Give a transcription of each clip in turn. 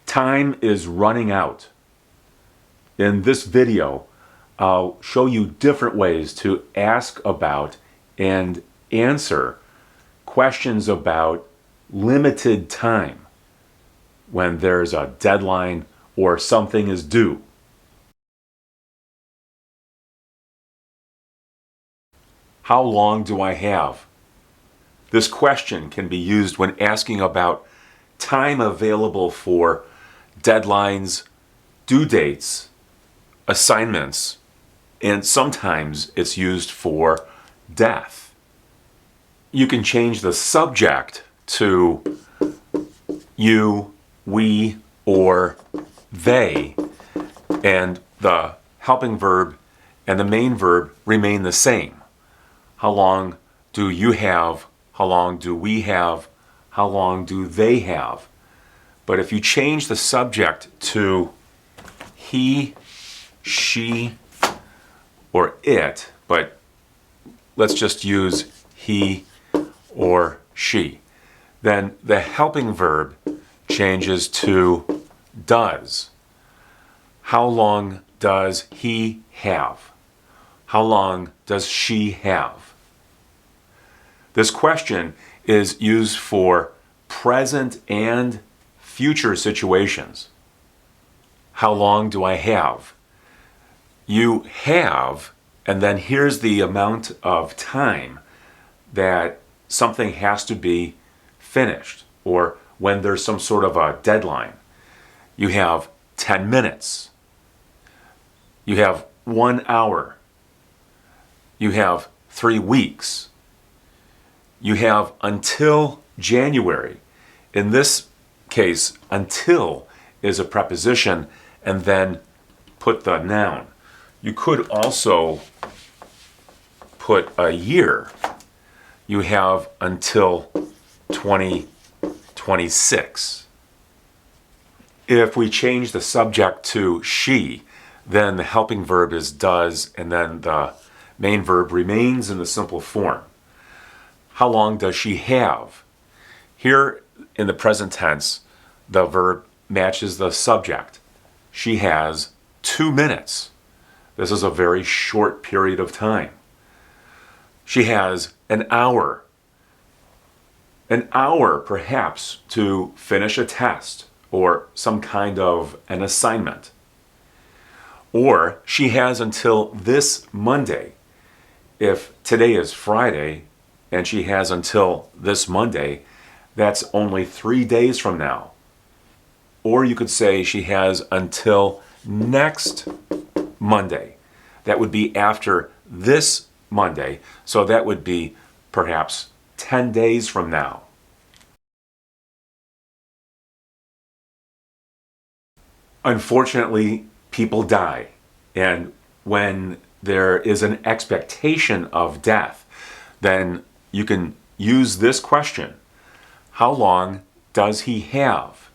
Time is running out. In this video, I'll show you different ways to ask about and answer questions about limited time when there's a deadline or something is due. How long do I have? This question can be used when asking about time available for deadlines, due dates, assignments, and sometimes it's used for death. You can change the subject to you, we, or they, and the helping verb and the main verb remain the same. How long do you have? How long do we have? How long do they have? But if you change the subject to he, she, or it, but let's just use he or she, then the helping verb changes to does. How long does he have? How long does she have? This question is used for present and future situations. How long do I have? You have, and then here's the amount of time that something has to be finished, or when there's some sort of a deadline. You have 10 minutes. You have 1 hour. You have 3 weeks. You have until January. In this case, until is a preposition and then put the noun. You could also put a year. You have until 2026. If we change the subject to she, then the helping verb is does, and then the main verb remains in the simple form. How long does she have? Here in the present tense, the verb matches the subject. She has 2 minutes. This is a very short period of time. She has an hour. An hour, perhaps, to finish a test or some kind of an assignment. Or she has until this Monday. If today is Friday and she has until this Monday, that's only 3 days from now. Or you could say she has until next Monday. That would be after this Monday, so that would be perhaps 10 days from now. Unfortunately, people die, and when there is an expectation of death, then you can use this question: how long does he have?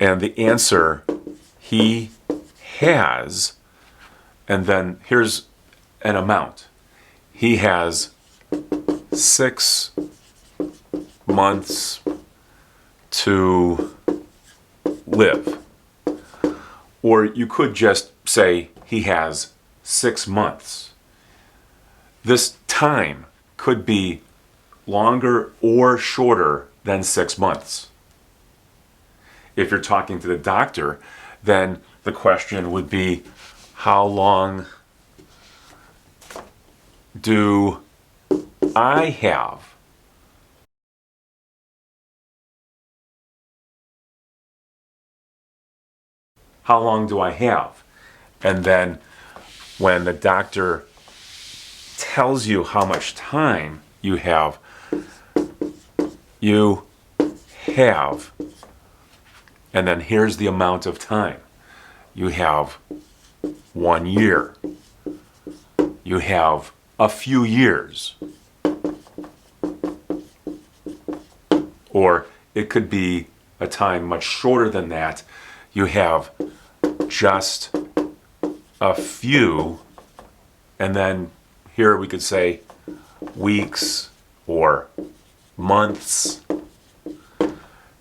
And the answer, he has, and then here's an amount. He has 6 months to live. Or you could just say he has 6 months. This time could be longer or shorter than 6 months. If you're talking to the doctor, then the question would be, how long do I have? How long do I have? And then when the doctor tells you how much time you have, and then here's the amount of time. You have 1 year. You have a few years. Or it could be a time much shorter than that. You have just a few, and then here we could say weeks or months.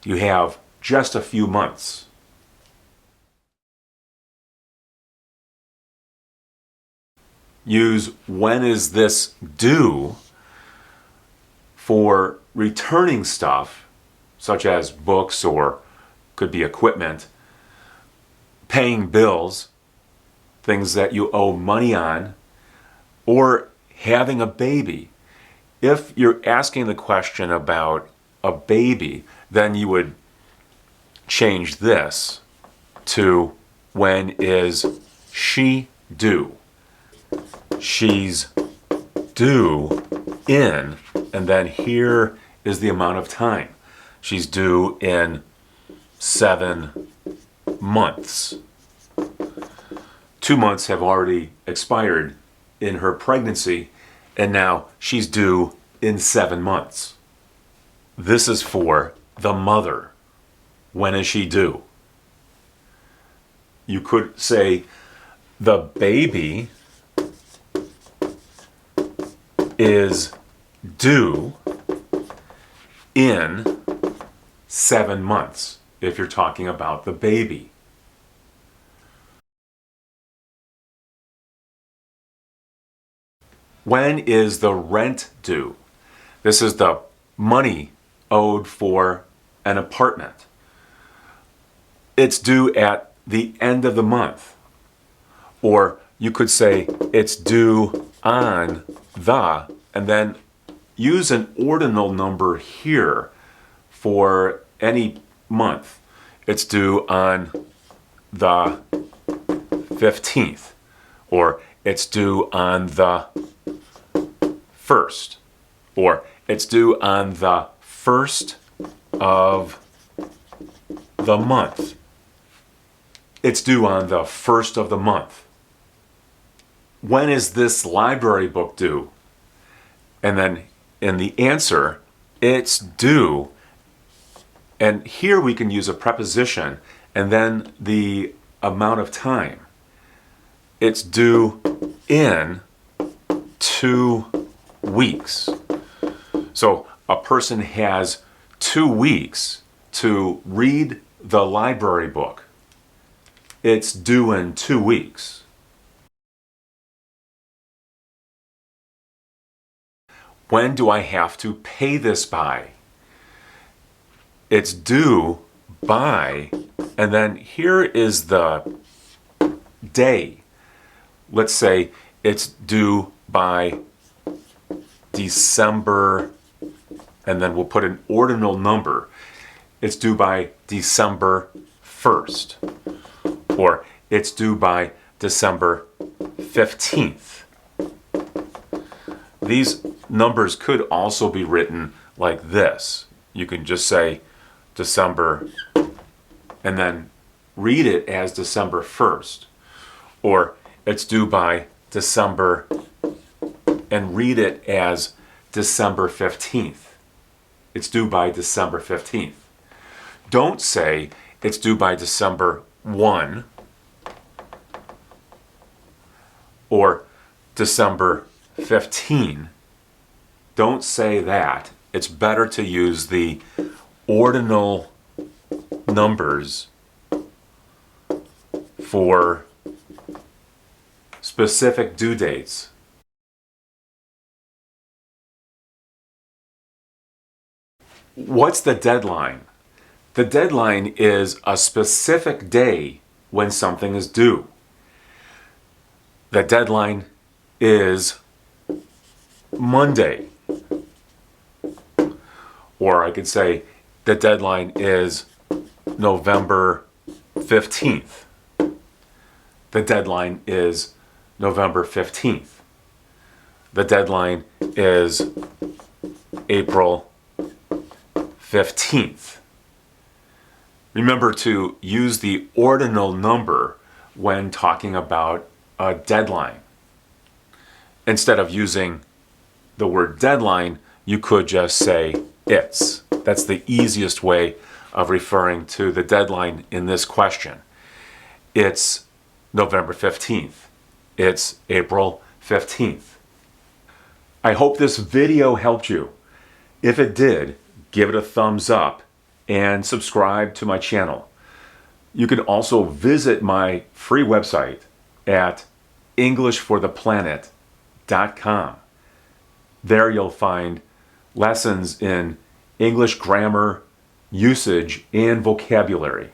You have just a few months. use when is this due for returning stuff, such as books or could be equipment, paying bills, things that you owe money on, or having a baby. If you're asking the question about a baby, then you would change this to when is she due? She's due in, and then here is the amount of time. She's due in 7 months. 2 months have already expired in her pregnancy, and now she's due in 7 months. This is for the mother. When is she due? You could say the baby is due in 7 months if you're talking about the baby. When is the rent due? This is the money owed for an apartment. It's due at the end of the month. Or you could say it's due on the, and then use an ordinal number here for any month. It's due on the 15th, or it's due on the 1st, or it's due on the 1st of the month. It's due on the 1st of the month. When is this library book due? And then in the answer, it's due. And here we can use a preposition and then the amount of time. It's due in 2 weeks. So a person has 2 weeks to read the library book. It's due in 2 weeks. When do I have to pay this by? It's due by, and then here is the day. Let's say it's due by December, and then we'll put an ordinal number. It's due by December 1st, or it's due by December 15th. These numbers could also be written like this. You can just say December and then read it as December 1st, or it's due by December and read it as December 15th. It's due by December 15th. Don't say it's due by December 1 or December 15. Don't say that. It's better to use the ordinal numbers for specific due dates. What's the deadline? The deadline is a specific day when something is due. The deadline is Monday. Or I could say the deadline is November 15th. The deadline is November 15th. The deadline is April 15th. Remember to use the ordinal number when talking about a deadline. Instead of using the word deadline, you could just say it's. That's the easiest way of referring to the deadline in this question. It's November 15th. It's April 15th. I hope this video helped you. If it did, give it a thumbs up and subscribe to my channel. You can also visit my free website at englishfortheplanet.com. There you'll find lessons in English grammar, usage, and vocabulary.